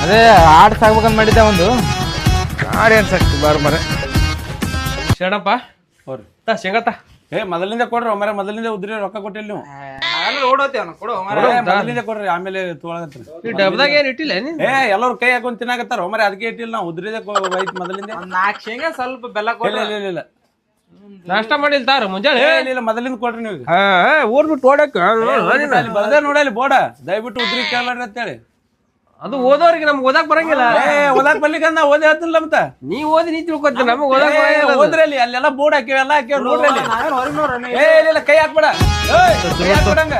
ಅದೇ ಆಡ್ ಸಾಕ್ಬೇಕಂತ ಮಾಡಿದ್ದೆ ಒಂದು ಆಡ್ ಏನ್ ಸಾಕ್ತಿ ಬಾರು ಮರೆ ಶರಣಪ್ಪ ಹೋರಿ ಶೇಂಗತ್ತ ಮೊದಲಿಂದ ಕೊಡ್ರಿ ಒಮ್ಮರೆ ಮೊದಲಿಂದ ಉದ್ರಿ ರೊಕ್ಕ ಕೊಟ್ಟಿಲ್ಲ ನೀವು ಓಡೋತೇವನ ಕೊಡು ಮೊದಲಿಂದ ಕೊಡ್ರಿ ಆಮೇಲೆ ತೊಗೊಳಗತ್ರಿ ಈ ಡಬ್ದಾಗ ಏನ್ ಇಟ್ಟಿಲ್ಲ ಎಲ್ಲರೂ ಕೈ ಹಾಕೊಂಡ್ ತಿನ್ನಾಕತ್ತಾರ ಒಮ್ಮರೆ ಅದಕ್ಕೆ ಇಟ್ಟಿಲ್ಲ ನಾವು ಉದ್ರಿದೆ ಐತಿ ಮೊದಲಿಂದ 4 ಶೇಂಗಾ ಸ್ವಲ್ಪ ಬೆಲ್ಲ ಇಲ್ಲ ನಾಷ್ಟ ಮಾಡಿಲ್ ತಾರ ಮುಂಜಾನೆ ಇಲ್ಲ ಮೊದಲಿಂದ ಕೊಡ್ರಿ ನೀವು ಊರ್ ಬಿಟ್ಟು ಓಡಕ್ ಬರದೇ ನೋಡಲಿ ಬೋಡ ದಯವಿಟ್ಟು ಉದ್ರಿ ಕೇಳಬೇಡ್ರಿ ಅಂತೇಳಿ ಅದು ಓದೋರಿಗೆ ನಮ್ಗೆ ಓದಾಕ್ ಬರಂಗಿಲ್ಲ ಓದಾಕ್ ಬರ್ಲಿಕ್ಕೆ ನಾ ಓದಿ ಹೇಳ್ತಿಲ್ಲ ಮತ್ತ ನೀ ಓದಿ ನೀ ತಿಳ್ಕೊತಿ ನಮಗ್ ಓದಾಕ್ ಬರಂಗಿಲ್ಲ ಓದ್ರಲ್ಲಿ ಅಲ್ಲೆಲ್ಲ ಬೋರ್ಡ್ ಹಾಕಿವಿ ಎಲ್ಲ ಹಾಕಿವ್ ನೋಡ್ರಿ ಇಲ್ಲ ಕೈ ಹಾಕ್ಬೇಡ ಕೈ ಹಾಕ್ಬಿಡಂಗ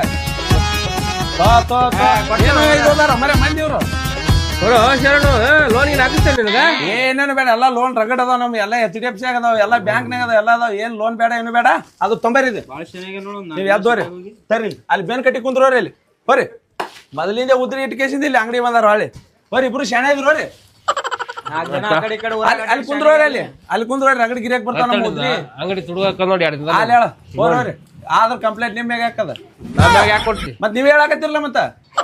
ಮರೆ ಮಂದಿ ಇವ್ರು ಶರಣು ಲೋನಿಗೆ ಹಾಕಿಸ್ತೇನೆ ನಿನಗ ಏನೇನು ಬೇಡ ಎಲ್ಲ ಲೋನ್ ರಗಡ್ ಅದಾವ ನಮ್ಗೆ ಎಲ್ಲ HDFC ಆಗದಾವ ಎಲ್ಲ ಬ್ಯಾಂಕ್ನಾಗ ಅದಾವ ಎಲ್ಲ ಅದಾವ ಏನ್ ಲೋನ್ ಬೇಡ ಏನು ಬೇಡ ಅದು ತೊಂಬರಿದೆ ನೀವು ಯಾವ್ದೋರಿ ಸರಿ ಅಲ್ಲಿ ಬೇನ್ ಕಟ್ಟಿ ಕುಂದ್ರೋರಿ ಅಲ್ಲಿ ಬರ್ರಿ ಮೊದಲಿಂದ ಉದ್ರಿ ಇಟ್ಕೇಸಿಂದ ಇಲ್ಲಿ ಅಂಗಡಿ ಬಂದಾರ ಹೊಳ್ಳಿ ಬರ್ರಿ ಇಬ್ರು ಶಾಣೆ ಇದ್ರೋರಿ ಅಲ್ಲಿ ಕುಂದ್ರೋರಿ ಅಲ್ಲಿ ಕುಂದ್ರೋರಿ ರಗಡ್ ಗಿರಿಯಾಕ್ ಬರ್ತಾವ ನಮ್ಮ ಉದ್ರಿ ಅಂಗಡಿ ತುಡುಗ ನೋಡಿ ಅಲ್ಲಿ ಹೇಳ ಹೋರಿ ಆದ್ರ ಕಂಪ್ಲೇಂಟ್ ನಿಮ್ ಮ್ಯಾಗ ಹಾಕದ ಯಾಕೆ ಕೊಡ್ತಿ ಮತ್ ನೀವ್ ಹೇಳಾಕತ್ತಿರಲ್ಲ ಮತ್ತ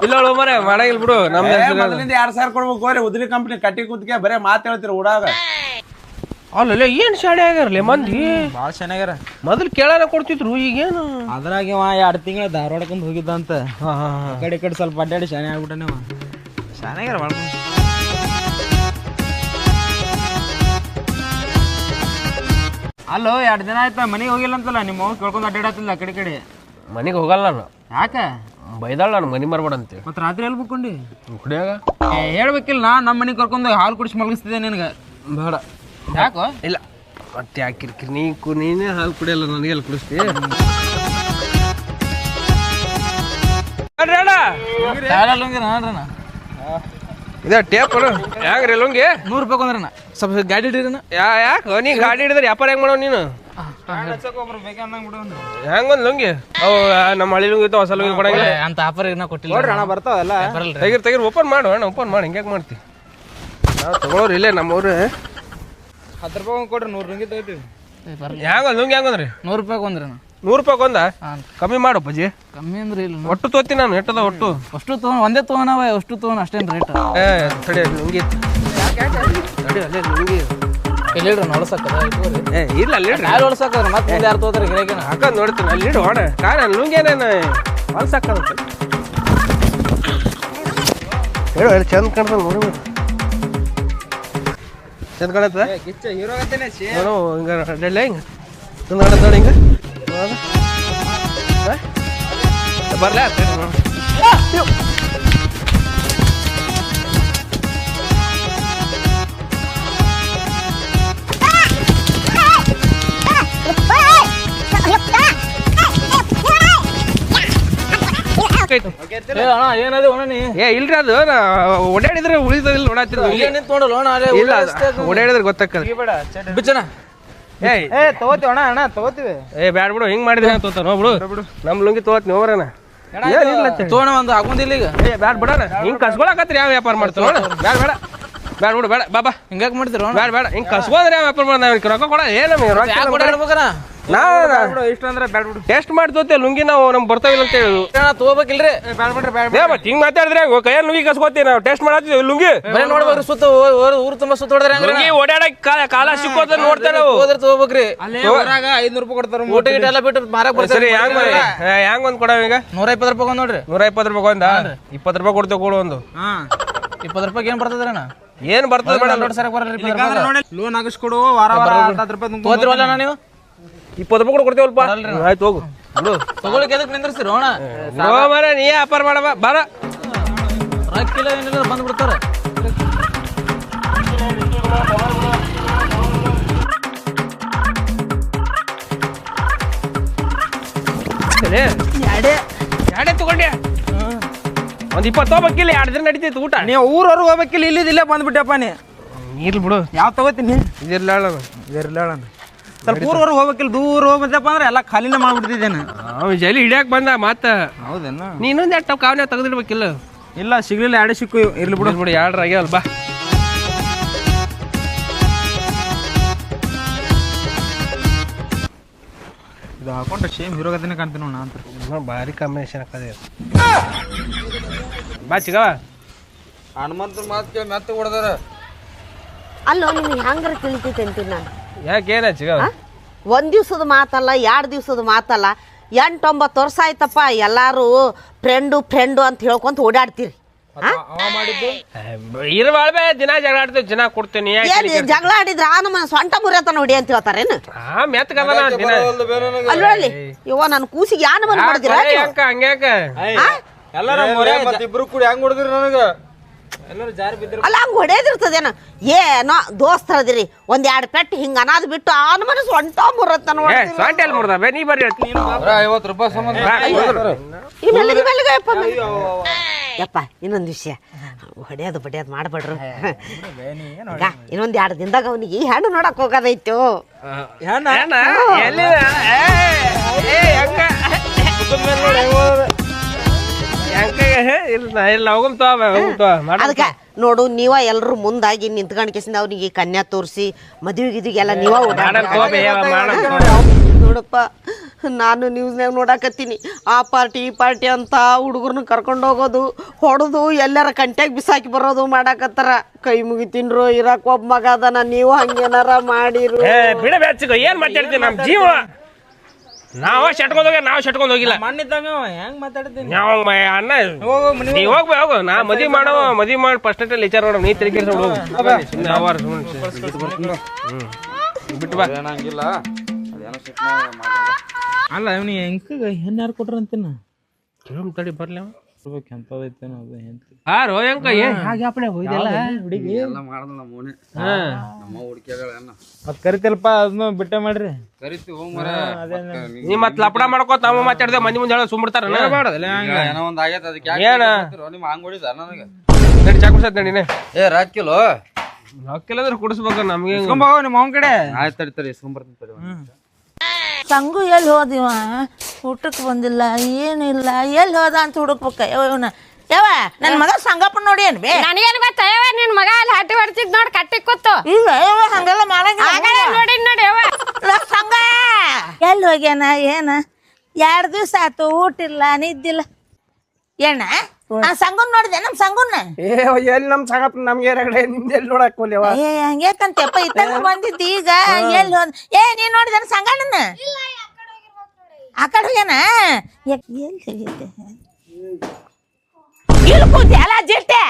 ಇಲ್ಲ ಮರೆ ಮಾಡಂಗಿಲ್ಲ ಬಿಡು ಮೊದಲಿಂದ 2,000 ಕೊಡ್ಬೇಕು ಹೋರಿ ಉದ್ರಿ ಕಂಪ್ನಿ ಕಟ್ಟಿ ಕುಂತ್ಕೆ ಬರೇ ಮಾತು ಹೇಳ್ತೀರ ಊಡಾಗ ಅಲ್ಲ ಏನ್ ಶಾಣೆ ಆಗ್ಯಾರಲ್ಲ ಮಂದಿ ಭಾಳ ಚೆನ್ನಾಗ್ಯಾರ ಮೊದಲು ಕೇಳಾನ ಕೊಡ್ತಿದ್ರು ಈಗೇನು ಅದ್ರಾಗ 2 ತಿಂಗಳ ಧಾರವಾಡಕ್ಕಂತ ಹೋಗಿದ್ದ ಅಂತ ಕಡೆ ಸ್ವಲ್ಪ ಅಡ್ಡಾಡಿ ಶಾನೆ ಆಗ್ಬಿಟ್ಟನೆ ಶಾನೆಗ್ಯಾರ ಭಾಳ ಅಲ್ಲೋ 2 ದಿನ ಆಯ್ತಾ ಮನೆಗೆ ಹೋಗಿಲ್ಲ ಅಂತಲ್ಲ ನಿಮ್ಮ ಅವ್ನು ಕೇಳ್ಕೊಂಡು ಅಡ್ಡಾಡತ್ತಿಲ್ಲ ಕಡೆ ಮನೆಗೆ ಹೋಗಲ್ಲ ನಾನು ಯಾಕ ಬೈದಾಳ ನಾನು ಮನೆ ಮಾರ್ಬೇಡ ಅಂತೇಳಿ ಮತ್ತೆ ರಾತ್ರಿ ಎಲ್ಲಿ ಬಿಟ್ಕೊಂಡಿ ಕುಡಿಯಾಗ ಹೇಳ್ಬೇಕಿಲ್ಲ ನಮ್ಮ ಮನೆಗೆ ಕರ್ಕೊಂಡು ಹಾಲು ಕುಡಿಸಿ ಮಲಗಿಸ್ತಿದ್ದೆ ನಿನಗೆ ಬೇಡ ಯಾಕೋ ಇಲ್ಲ ಮತ್ತೆ ಯಾಕಿರ್ಕಿರಿ ನೀನೇ ಹಾಲು ಕುಡಿಯಲ್ಲ ನನಗೆಲ್ಲ ಕುಡಿಸ್ತಿ ಇದ ಟೇಪ್ ಹೆಂಗ್ರಿ ಲುಂಗಿ $100 ಕೊಂದ್ರಣ್ಣ ಸ್ವಲ್ಪ ಗಾಡಿ ಹಿಡಿದ್ರಣ್ಣ ಯಾಕೆ ನೀ ಗಾಡಿ ಹಿಡಿದ್ರೆ ವ್ಯಾಪಾರ ಹೆಂಗ್ ಮಾಡೋ ನೀನು ಹೆಂಗೊಂದ್ ಲುಂಗಿ ಅವು ನಮ್ಮ ಹಳಿ ಲುಂಗಿ ಹೊಸ ಲುಂಗಿ ಕೊಡಂಗಿಲ್ಲ ಅಂತ ಆಫರ್ ಏನೋ ಕೊಟ್ಟಿಲ್ಲ ಅಣ್ಣ ಬರ್ತಾವಲ್ಲ ತೆಗಿರ್ ಓಪನ್ ಮಾಡು ಅಣ್ಣ ಓಪನ್ ಮಾಡಿ ಹಿಂಗ್ಯಾಕೆ ಮಾಡ್ತಿ ನಾವು ತಗೊಳೋರು ಇಲ್ಲೇ ನಮ್ಮವ್ರು $10 ಕೊಡ್ರಿ 100 ರಿಂಗಿ ತಗೋತೀವಿ ಹೆಂಗೊಂದ್ ಲುಂಗಿ ಹೆಂಗಂದ್ರಿ $100 ಕೊಂದ್ರಣ್ಣ $100 ಕೊಂದ ಕಮ್ಮಿ ಮಾಡು ಅಪ್ಪಾಜಿ ಕಮ್ಮಿ ಅಂದ್ರೆ ಇಲ್ಲ ಒಟ್ಟು ತೋತಿ ನಾನು ಎಟ್ಟದ ಒಟ್ಟು ಅಷ್ಟು ತೊಗೊಂಡು ಒಂದೇ ತೊಗೊಂಡವ ಅಷ್ಟು ತೊಗೊಂಡು ಅಷ್ಟೇನು ರೇಟ್ ತಡಿ ಲುಂಗಿ ತಡಿ ಅಲ್ಲೇ ಲುಂಗಿ ಎಲ್ಲಿಡ್ರಿ ಹೊಳಸಕ್ಕದ ಇಲ್ಲ ಅಲ್ಲಿ ಕಾಲು ಹೊಳಸಕ್ಕದ ಮತ್ತೆ ಯಾರು ತೋದ್ರೆ ಗಿರಾಕಿನ ಹಾಕೋದು ನೋಡ್ತೀನಿ ಅಲ್ಲಿ ಇಡು ಹೊಡ ಕಾರಣ ಲುಂಗಿ ಏನೇನು ಹೊಲ್ಸಕ್ಕದ ಹೇಳು ಹೇಳಿ ಚಂದ ಕಾಣ್ತದೆ ನೋಡಿ ಚಂದ ಕಾಣತ್ತ ಹೀರೋ ನೋಡು ಹಿಂಗೆ ಅಡ್ಡಲ್ಲ ಹಿಂಗೆ ಚಂದ ಕಾಣತ್ತ ನೋಡಿ ಹಿಂಗೆ ಬರ್ಲ ಏನದು ಒಣನಿ ಇಲ್ರಿ ಅದು ಓಡಾಡಿದ್ರೆ ಉಳಿತದಿಲ್ಲ ನೋಡತ್ತಿರ ಇಲ್ಲ ಓಡಾಡಿದ್ರೆ ಗೊತ್ತಾಗ್ತದೆ ಬಿಚ್ಚನ ಏಯ್ ತಗೋತೀವಿ ಅಣ್ಣ ತಗೋತೀವಿ ಬ್ಯಾಡ ಬಿಡು ಹಿಂಗ್ ಮಾಡಿದ್ರೆ ತೋತಾರ ಬಿಡು ನಮ್ ಲುಂಗಿ ತಗೋತ್ ನೀವ್ರನ ತೋಣ ಒಂದು ಹಾಕೊಂಡಿಲ್ಲ ಈಗ ಬ್ಯಾಡ ಬಿಡಣ ಹಿಂಗ್ ಕಸ್ಕೊಳಕತ್ರಿ ಯಾವ ವ್ಯಾಪಾರ ಮಾಡ್ತಾರ ಬ್ಯಾಡ ಬೇಡ ಬ್ಯಾಡ ಬಿಡು ಬೇಡ ಬಾಬಾ ಹಿಂಗಾಕ್ ಮಾಡ್ತೀರ ಬ್ಯಾಡ ಬೇಡ ಹಿಂಗ್ ಕಸ್ಕೊಂಡ್ರೆ ಯಾವ ವ್ಯಾಪಾರ ಮಾಡ ರೊಕ್ಕ ಕೊಡ ಏನ್ ನಮಗೆ ನಾವು ಇಷ್ಟ ಅಂದ್ರೆ ಬ್ಯಾಡ ಬಿಡು ಟೆಸ್ಟ್ ಮಾಡಿ ತೋತೆ ಲುಂಗಿ ನಾವು ನಮ್ಗೆ ಬರ್ತಾವಿಲ್ಲ ಅಂತ ಹೇಳುದು ತಗೋಬೇಕಿಲ್ರಿ ಮತ್ತೆ ಹಿಂಗ್ ಮಾತಾಡಿದ್ರೆ ಕೈಯಲ್ಲಿ ಲುಂಗಿ ಕಸ್ಕೋತೀವಿ ನಾವು ಟೆಸ್ಟ್ ಮಾಡತ್ತೀವಿ ಲುಂಗಿ ನೋಡ್ಬೇಕ್ರಿ ಸುತ್ತ ಊರು ತುಂಬಾ ಸುತ್ತ ಹೊಡೆದ್ರೆ ಲುಂಗಿ ಓಡಾಡಕ್ ಕಾಲ ಸಿಕ್ಕೋತ ನೋಡ್ತೇವೆ ನಾವು ಹೋದ್ರೆ ತಗೋಬೇಕ್ರಿ $500 ಕೊಡ್ತಾರ ಊಟ ಗಿಟ ಎಲ್ಲ ಬಿಟ್ಟು ಮಾರಕ್ ಬರ್ತಾರೆ ಹೆಂಗ್ ಒಂದ್ ಕೊಡವ ಈಗ $120 ನೋಡ್ರಿ $120 ಒಂದ $20 ಕೊಡ್ತೇವೆ ಕೊಡು ಒಂದು $20 ಏನ್ ಬರ್ತದ್ರಿ ಅಣ್ಣ ಏನ್ ಬರ್ತದೆ ಮೇಡಮ್ ನೋಡಿ ಸರ್ ಬರ್ರಿ ಲೋನ್ ಆಗಿಸ್ಕೊಡು ವಾರ ತಗೋತಿರಲ್ಲ ನೀವು $20 ಕೂಡ ಕೊಡ್ತೇವಲ್ಪ ಆಯ್ತು ಹೋಗು ಬಿಡು ತಗೊಳಕ್ ಎದಕ್ ನಿಂದ್ರಿಸ್ತೀರ ಅಣ್ಣ ಮರ ನೀ ವ್ಯಾಪಾರ ಮಾಡವ ಬರ ರೊಕ್ಕಿಲ್ಲ ಏನಿಲ್ಲ ಬಂದ್ಬಿಡ್ತಾರೆ ಎರಡೇ ತಗೊಂಡೆ ಒಂದ್ 20 ತಗೋಬೇಕಿಲ್ಲ 2 ದಿನ ನಡೀತೈತಿ ಊಟ ನೀವು ಊರವ್ರಿಗೆ ಹೋಗ್ಬೇಕಿಲ್ಲ ಇಲ್ಲಿದಿಲ್ಲೇ ಬಂದ್ಬಿಟ್ಟಪ್ಪ ನೀ ಇರ್ಲಿ ಬಿಡು ಯಾವ ತಗೋತೀನಿ ಇದಿರ್ಲಾಳ ಸ್ವಲ್ಪ ಊರವ್ರಿಗೆ ಹೋಗ್ಬೇಕಿಲ್ಲ ದೂರ ಹೋಗ್ಬೇಕಪ್ಪ ಅಂದ್ರೆ ಎಲ್ಲ ಖಾಲಿನೇ ಮಾಡ್ಬಿಡ್ತಿದ್ದೇನೆ ಜೈಲಿ ಹಿಡಿಯಾಕ ಬಂದ ಮತ್ತ ಹೌದೇನ ನೀನೊಂದ್ 2 ಕಾವನ್ಯಾಗ ತೆಗೆದಿಡ್ಬೇಕಿಲ್ಲ ಇಲ್ಲ ಸಿಗ್ಲಿಲ್ಲ 2 ಸಿಕ್ಕು ಇರ್ಲಿ ಬಿಡು ಬಿಡು 2 ಆಗ್ಯಾವಲ್ ಬಾ ಇದು ಹಾಕೊಂಡ್ರೆ ಸೇಮ್ ಹೀರೋ ಗತಿನೇ ಕಾಣ್ತೀನಿ ನೋಡ ಅಂತ ಭಾರಿ ಕಾಂಬಿನೇಷನ್ ಹಾಕದೆ ಬಾ ಚಿಗವ ಹನುಮಂತ ಮಾತು ಕೇಳಿ ಮೆತ್ತ ಹೊಡೆದಾರ. ಅಲ್ಲೋ ನಿಮ್ಗೆ ಹೆಂಗಾರ ತಿಳಿತೈತೆ ಅಂತೀನಿ ನಾನು. ಯಾಕೆ ಏನಾಚಿ ಒಂದ್ ದಿವ್ಸದ ಮಾತಲ್ಲ 2 ದಿವ್ಸದ ಮಾತಲ್ಲ 8-9 ವರ್ಷ ಆಯ್ತಪ್ಪ ಎಲ್ಲಾರು ಫ್ರೆಂಡು ಅಂತ ಹೇಳ್ಕೊಂತ ಓಡಾಡ್ತೀರಿ. ಇರ್ಬಾಳ್ಬೆ ದಿನ ಜಗಳ ಆಡ್ತೇವೆ ದಿನ ಕೊಡ್ತೇನೆ. ಏನ್ ಜಗಳ ಆಡಿದ್ರ ನಮ್ಮ ಸೊಂಟ ಮುರಿಯತ ನೋಡಿ ಅಂತ ಹೇಳ್ತಾರೇನು? ಅಲ್ಲೊಳ್ಳಿ ಇವ ನನ್ನ ಕೂಸಿಗೆ ಯಾನ ಬಂದ್ ಮಾಡಿದಿರ ಹಂಗ್ಯಾಕ ಇಬ್ರು ಕೂಡ ಹೆಂಗ್ ಹೊಡೆದ್ರಿ ನನಗ? ಎಲ್ಲರೂ ಜಾರಿ ಬಿದ್ರು. ಅಲ್ಲ ಹಂಗ ಹೊಡೆದಿರ್ತದೇನ ಏನೋ ದೋಸ್ತರದಿರಿ 1-2 ಪೆಟ್ಟು ಹಿಂಗ ಅನಾದ್ ಬಿಟ್ಟು ಆನ ಮನ ಸೊಂಟ ಮುರತ್ತ ನೋಡಿ. ಸೊಂಟ ಎಲ್ಲಿ ಮುರ್ದ ಬೇ ನೀ ಬರ್ರಿ 50 ರೂಪಾಯಿ ಸಂಬಂಧ ಯಪ್ಪ. ಇನ್ನೊಂದು ವಿಷಯ ಹೊಡೆಯೋದು ಬಡಿಯೋದು ಮಾಡ್ಬೇಡ್ರು. ಇನ್ನೊಂದ್ 2 ದಿನದಾಗ ಅವನಿಗೆ ಹೆಣ್ಣು ನೋಡಕ್ ಹೋಗೋದೈತು. ಅದಕ್ಕೆ ನೋಡು ನೀವ ಎಲ್ರು ಮುಂದಾಗಿ ನಿಂತ್ಕೊಂಡ್ ಕೇಸಿಂದ ಅವ್ನಿಗೆ ಕನ್ಯಾ ತೋರಿಸಿ ಮದುವೆಗಿದಿಗೆಲ್ಲ ನೀವ ನೋಡಪ್ಪ. ನಾನು ನ್ಯೂಸ್ನಾಗ ನೋಡಾಕತ್ತೀನಿ ಆ ಪಾರ್ಟಿ ಈ ಪಾರ್ಟಿ ಅಂತ ಹುಡುಗರ್ನ ಕರ್ಕೊಂಡು ಹೋಗೋದು ಹೊಡೆದು ಎಲ್ಲಾರ ಕಂಟ್ಯಾಗ ಬಿಸಾಕಿ ಬರೋದು ಮಾಡಾಕತ್ತಾರ. ಕೈ ಮುಗಿತೀನ್ರು ಇರಾಕ್ ಒಬ್ಬ ಮಗ ಅದನ ನೀವು ಹಂಗೇನಾರ ಮಾಡಿರು. ಏನ್ ಮಾತಾಡ್ತೀನಿ ನಮ್ ಜೀವ ನಾವ್ ಶಟ್ಕೊಂಡ್ ಹೋಗಿಲ್ಲ. ಹೆಂಗ್ ಮಾತಾಡ್ತೀನಿ ಅಣ್ಣ ನೀವ್ ಹೋಗು ನಾ ಮದ್ವಿ ಮಾಡವ ಮದ್ವಿ ಮಾಡಿ ಫಸ್ಟ್ ವಿಚಾರ ನೋಡ ನೀ ತಿರುಗಿ ಬಿಟ್ಟು ಬಾ. ಏನಂಗಿಲ್ಲ ಅಲ್ಲ ಇವನಿಗೆ ಹೆಂಗ ಹೆಣ್ಣು ಯಾರು ಕೊಟ್ರ ಅಂತೀನ ತಡಿ ಬರ್ಲಿ ಎಂತದೈತೇನೋ ಅದು ಹಾರೋ ಹೆಂಕ ಮತ್ ಕರಿತಿಲ್ಪ ಅದನ್ನು ಬಿಟ್ಟ ಮಾಡ್ರಿ. ನೀ ಮತ್ ಲಪಡ ಮಾಡ್ಕೋತ ನಾವು ಮಾತಾಡ್ದೆ ಮಂದಿ ಮುಂದೆ ಹೇಳ ಸುಮ್ಬಿಡ್ತಾರ. ನಡಿ ಚಾ ಕುಡ್ಸತ್ ನಡಿನೇ. ರಾಕಿಲೋ ರೊಕ್ಕಿಲ್ಲಂದ್ರೆ ಕುಡಿಸ್ಬೇಕ ನಮ್ಗೆ. ನಿಮ್ಮ ಅವನ ಕಡೆ ಆಯ್ತು ತಡಿ ಇಸ್ಕೊಂಬರ್ತೀನಿ. ಸಂಗು ಎಲ್ಲಿ ಹೋದಿವ ಊಟಕ್ಕೆ ಬಂದಿಲ್ಲ ಏನಿಲ್ಲ ಎಲ್ಲಿ ಹೋದ ಅಂತ ಹುಡುಕ್ಬೇಕ ಇವನ ಯಾವ ನನ್ನ ಮಗ ಸಂಗಪ್ಪ ನೋಡಿ ಏನ್ ಬೇ ನನಗೇನು ಗೊತ್ತವ ನಿನ್ ಮಗ ಅಲ್ಲಿ ಹಟ್ಟಿ ಹೊಡ್ತಿದ್ ನೋಡಿ ಕಟ್ಟಿ ಕೂತು ಇಲ್ಲ ಯಾವ ಹಂಗೆಲ್ಲ ಮಾಡಂಗಿಲ್ಲ ನೋಡಿ ನೋಡಿ ಸಂಗ ಎಲ್ಲಿ ಹೋಗ್ಯಾನ ಏನ 2 ದಿವ್ಸ ಆತು ಊಟ ಇಲ್ಲ ನಿದ್ದಿಲ್ಲ ಏನ ಆ ಸಂಗುನ್ ನೋಡಿದೆ ನಮ್ ಸಂಗುನ್ನ ಎಲ್ಲಿ ನಮ್ ಸಂಗಪ್ಪ ನಮ್ಗೆ ನಿಮ್ದೆಲ್ಲಿ ನೋಡಕ್ ಹೋಗ್ಲೇವ ಹಂಗೇಕಂತಪ್ಪ ಇತ್ತಾಗ ಬಂದಿದ್ದು ಈಗ ಎಲ್ಲಿ ಹೋದ್ ನೀನ್ ನೋಡಿದ ಸಂಗಣ್ಣನ ಆ ಕಡೆ ಹೋಗ್ಯಾನ ಎಲ್ಲಿ ಹೋಗಿದ್ದೆ ಇಲ್ಲಿ ಕೂತಿ ಅಲ್ಲ ಜಿಟ್ಟೆ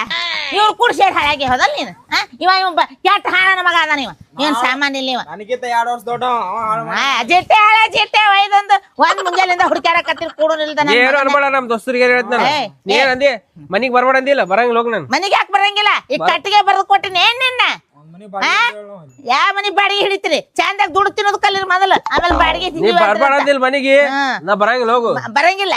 ಇವ್ರು ಕುಡ್ಸೇಡ್ ಹಾಳಾಗಿ ಹೋದಲ್ ನೀನು ಇವ ಕೆಟ್ಟ ಹಾಳನ ಮಗ ಅದ ನೀವ ಏನ್ ಸಾಮಾನ್ಯ ಇಲ್ಲ ಇವ ನನಗಿಂತ 2 ವರ್ಷ ದೊಡ್ಡ ಜಿಟ್ಟೆ ಹಾಳ ಜಿಟ್ಟೆ ಒಯ್ದೊಂದು ಒಂದ್ ಮುಂಜಾಲಿಂದ ಹುಡುಕ್ಯಾಡಕತ್ತಿರ್ ಕೂಡು ನಿಲ್ದ ಏನು ಅನ್ಬೇಡ ನಮ್ ದೋಸ್ತರಿಗೆ ಏನ್ ಅಂದಿ ಮನಿಗ್ ಬರ್ಬೇಡ ಅಂದಿಲ್ಲ ಬರಂಗಿಲ್ಲ ಹೋಗ್ ನಾನು ಮನಿಗೆ ಯಾಕೆ ಬರಂಗಿಲ್ಲ ಈ ಕಟ್ಟಿಗೆ ಬರ್ದು ಕೊಟ್ಟಿನಿ ಏನ್ ನಿನ್ನ ಯಾವ ಮನಿ ಬಾಡಿಗೆ ಹಿಡಿತೀರಿ ಚಂದಾಗ ದುಡ್ಡು ತಿನ್ನೋದು ಕಲೀರಿ ಮೊದಲು ಆಮೇಲೆ ಬಾಡಿಗೆ ಬರ್ಬೇಡ ಅಂದಿಲ್ಲ ಮನಿಗೆ ನಾ ಬರಂಗಿಲ್ಲ ಹೋಗು ಬರಂಗಿಲ್ಲ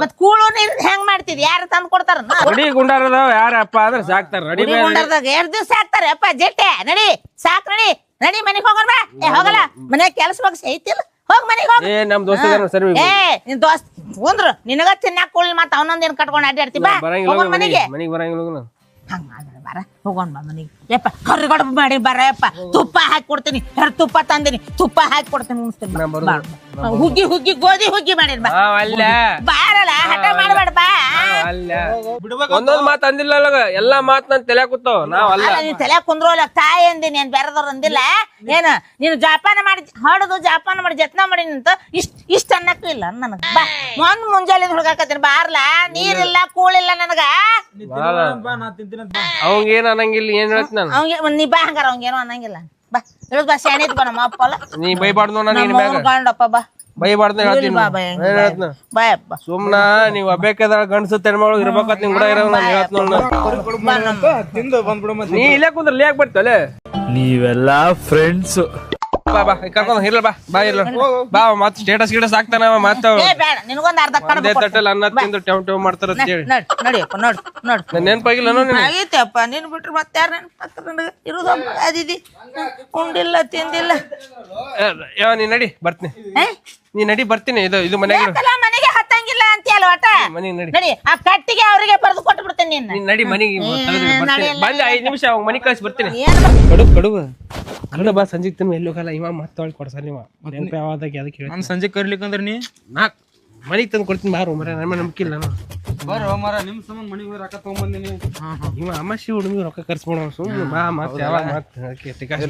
ಮತ್ ಕೂಳು ನೀರ್ ಹೆಂಗ್ ಮಾಡ್ತಿದ್ ಯಾರು ತಂದ್ ಕೊಡ್ತಾರ ನಡಿ ಗುಂಡಾರದವ ಯಾರಪ್ಪ ಅಂದ್ರೆ ಸಾಕ್ತಾರ ನಡಿ ಗುಂಡಾರದಾಗ 2 ದಿವ್ಸ ಸಾಕ್ತಾರೆ ಅಪ್ಪ ಜೆಟ್ಟೆ ನಡಿ ಸಾಕ್ ನಡಿ ಮನಿಗ್ ಹೋಗೋಣ ಬಾ ಹೋಗಲ್ಲ ಮನ್ಯಾಗ ಕೆಲಸ ಬಗ್ಸಿ ಐತಿಲ್ಲ ಹೋಗ್ ಮನಿಗ್ ಹೋಗ್ ನಮ್ ದೋಸ್ತ ಸರಿ ನಿನ್ ದೋಸ್ತ್ ಕುಂದ್ರು ನಿನಗ ತಿನ್ನಾಕ ಕೂಳಿ ಮತ್ತ ಅವನೊಂದೇನ್ ಕಟ್ಕೊಂಡ್ ಅಡ್ಡಾಡ್ತಿ ಬಾ ಹೋಗೋಣ ಮನಿಗೆ ಮನಿಗ್ ಬರಂಗಿಲ್ಲ ಹೋಗು ಹಂಗ ಬರ ಹೋಗೋಣ ಬಾ ಮನಿಗೆ ಯಪ್ಪ ಕರ್ರಿಗಡ ಮಾಡಿ ಬರ ಯಪ್ಪ ತುಪ್ಪ ಹಾಕಿ ಕೊಡ್ತೀನಿ ತುಪ್ಪ ತಂದಿನಿ ತುಪ್ಪ ಹಾಕಿ ಕೊಡ್ತೀನಿ ಉಣಿಸ್ತೀನಿ ಹುಗ್ಗಿ ಹುಗ್ಗಿ ಗೋಧಿ ಹುಗ್ಗಿ ಮಾಡಿರ್ ಬಾ ಬಾರಲ್ಲ ಹಠ ಮಾಡ್ಬೇಡ ಬಾ ಒಂದೊಂದ್ ಮಾತ್ ಅಂದಿಲ್ಲ ಎಲ್ಲಾ ಮಾತ್ ನನ್ ತಲೆ ಕೂತಾವ ನಾವ್ ಅಲ್ಲ ನೀನ್ ತಲೆ ಕುಂದ್ರೋಲ್ಲ ತಾಯಿ ಅಂದಿನಿ ಏನ್ ಬೇರೆದವ್ರು ಅಂದಿಲ್ಲ ಏನ ನೀನು ಜಾಪಾನ ಮಾಡಿ ಹೊಡೆದು ಜಾಪಾನ ಮಾಡಿ ಜತ್ನ ಮಾಡಿ ನಿಂತ ಇಷ್ಟ ಅನ್ನಕ್ಕೂ ಇಲ್ಲ ನನಗ ಬಾ ಒಂದ್ ಮುಂಜಾನೆ ಹುಡುಗಾಕತ್ತೀನಿ ಬಾರ್ಲ ನೀರಿಲ್ಲ ಕೂಳಿಲ್ಲ ನನಗ ಅವಂಗ ಏನ್ ಅನ್ನಂಗಿಲ್ಲ ಏನ್ ಹೇಳ್ತ ನಾನು ಅವಂಗೆ ನೀ ಬಾ ಹಂಗಾರ ಅವಂಗೇನು ಅನ್ನಂಗಿಲ್ಲ ಬಾ ಹೇಳುದ್ ಬಾ ಶಾಣಿದ್ ಬಾ ನಮ್ಮ ಅಪ್ಪ ಅಲ್ಲ ನೀ ಬೈಬಾರ್ದು ಗಂಡಪ್ಪ ಬಾ ಬೈಬಾರ್ದು ಹೇಳ್ತೀನಿ ಬಾಯಪ್ಪ ಸುಮ್ನ ನೀವ್ ಅಬೇಕಾದ ಗಂಡಸು ತೆನ್ಮಗಳು ಇರ್ಬೇಕತ್ ನಿಮ್ ಕೂಡ ಇರೋ ನಾನು ಹೇಳ್ತ ತಿಂದು ಬಂದ್ಬಿಡು ಮತ್ತೆ ನೀ ಇಲ್ಲೇ ಕುಂದ್ರ ಲೇಕ್ ಬರ್ತಾಲೆ ನೀವೆಲ್ಲಾ ಫ್ರೆಂಡ್ಸ್ ಬಾ ಬಾ ಕರ್ಕೊಂಡ್ ಇರ್ಲ ಬಾ ಇರ್ಲ ಬಾ ಮತ್ ಸ್ಟೇಟಸ್ ಗಿಡಸ್ ಹಾಕ್ತಾನ ಮತ್ತ ಬೇಡ ನಿನಗೊಂದ್ ಅರ್ಧ ಕಡೆ ತಟ್ಟೆಲ್ಲ ಅನ್ನ ತಿಂದು ಟೆವ್ ಮಾಡ್ತಾರ ಅಂತ ಹೇಳಿ ನಡಿಯಪ್ಪ ನೋಡ್ ನನ್ ನೆನ್ಪಾಗಿಲ್ಲ ಆಗೈತಪ್ಪ ನೀನ್ ಬಿಟ್ರೆ ಮತ್ತೆ ಯಾರು ನೆನಪಾಗ್ತಾರ ನನಗೆ ಇರೋದು ಅದಿದಿ ಉಂಡಿಲ್ಲ ತಿಂದಿಲ್ಲ ನೀ ನಡಿ ಬರ್ತೀನಿ ನೀ ನಡಿ ಬರ್ತೀನಿ ಇದು ಮನೆಗೆ ಹತ್ತಂಗಿಲ್ಲ ಅಂತೀಯಲ್ಲ ಒಟ್ಟ ಮನೆಗೆ ನಡಿ ನಡಿ ಆ ಕಟ್ಟಿಗೆ ಅವರಿಗೆ ಬರೆದು ಕೊಟ್ಟು ಬಿಡ್ತೇನೆ ನೀನ್ ನಡಿ ಮನೆಗೆ ಬಂದ 5 ನಿಮಿಷ ಅವಾಗ ಮನೆಗೆ ಕಳ್ಸಿ ಬರ್ತೀನಿ ಕಡುಬ ಅಲ್ಲ ಬಾ ಸಂಜೆಗ್ ತಿನ್ನು ಎಲ್ಲಿ ಹೋಗಲ್ಲ ಇವ ಮತ್ತೆ ಕೊಡ್ಸಲ್ಲ ಇವ ಯಾವ್ದಾಗ ಅದಕ್ಕೆ ನಾನು ಸಂಜೆ ಕರ್ಲಿಕ್ಕಂದ್ರೆ ನೀ ನಾಕ್ ಮನೆಗೆ ತಂದು ಕೊಡ್ತೀನಿ ಬಾರು ಮರ ನಮ್ಮ ನಂಬಿಕಿಲ್ಲ ನಾನು ಬರ್ರಿ ಮರ ನಿಮ್ ಸಂಬಂಧ ಮನಿಗೆ ಹೋಗಿ ರೊಕ್ಕ ತಗೊಂಬಂದಿನಿ. ಇವ ಅಮಾಸಿ ಹುಡುಗಿ ರೊಕ್ಕ ಖರ್ಚು ಸುಮ್ಮನೆ ಬಾ ಮತ್ತೆ ಯಾವಾಗ ಮತ್ತೆ ಟಿಕಾಸ್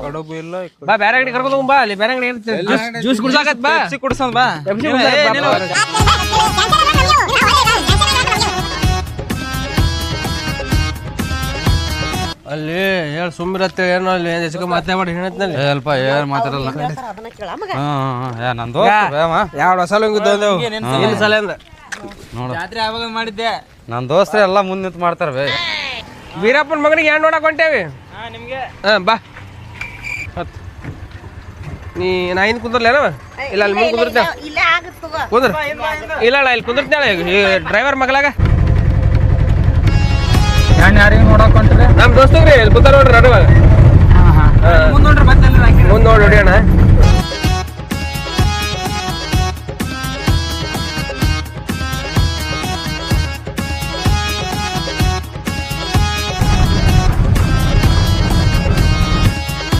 ಕಡುಬು ಇಲ್ಲ ಬಾ ಬೇರೆ ಅಂಗಡಿ ಕರ್ಕೊಂಡು ಬಾ ಅಲ್ಲಿ ಬೇರೆ ಅಂಗಡಿ ಜ್ಯೂಸ್ ಕುಡ್ಸಾಕತ್ ಬಾ ಕುಡ್ಸಂದ್ ಬಾ. ಅಲ್ಲಿ ಹೇಳಿ ಸುಮ್ಮಿರತ್ತೆ ಏನೋ ಅಲ್ಲಿ ಹೆಚ್ಚು ಮಾತಾಡಿ ಹೇಳತ್ನಲ್ಲಿ ಸ್ವಲ್ಪ ಏನ್ ಮಾತಾಡಲ್ಲ. ಅದನ್ನ ಕೇಳ ಮಗ. ನಂದು ಯಾವ ಹೊಸ ಏನು ಸಲ ಅಂದ ಜಾತ್ರೆ ಯಾವಾಗ ಮಾಡಿದ್ದೆ. ನನ್ನ ದೋಸ್ತ್ರೆ ಎಲ್ಲ ಮುಂದೆ ನಿಂತು ಮಾಡ್ತಾರ ಬೇ. ವೀರಪ್ಪನ ಮಗನಿಗೆ ಏನ್ ನೋಡಕ್ ಹೊಂಟೇವಿ. ನಿಮ್ಗೆ ಬಾ ಹತ್ ನೀ ನಾ ಹಿಂದ್ ಕುಂದ್ರಲೇನವ ಇಲ್ಲ ಅಲ್ಲಿ ಮುಂದೆ ಕುಂದಿರ್ತೇವೆ ಇಲ್ಲೇ ಆಗತ್ ತಗೋ. ಕುಂದ್ರ ಇಲ್ಲ ಇಲ್ಲಿ ಕುಂದಿರ್ತೇಳೆ ಡ್ರೈವರ್ ಮಗಲಾಗ ಯಾರಿಗೆ ನೋಡಕ್ ಹೊಂಟ್ರಿ? ನಮ್ ದೋಸ್ತಗ್ರಿ ಇಲ್ಲಿ ಕುಂತಾರ ನೋಡ್ರಿ ನಡುವಾಗ ಮುಂದ್ ನೋಡ್ರಿ ಮತ್ತೆ ಮುಂದ್ ನೋಡಿ ಹೊಡಿಯೋಣ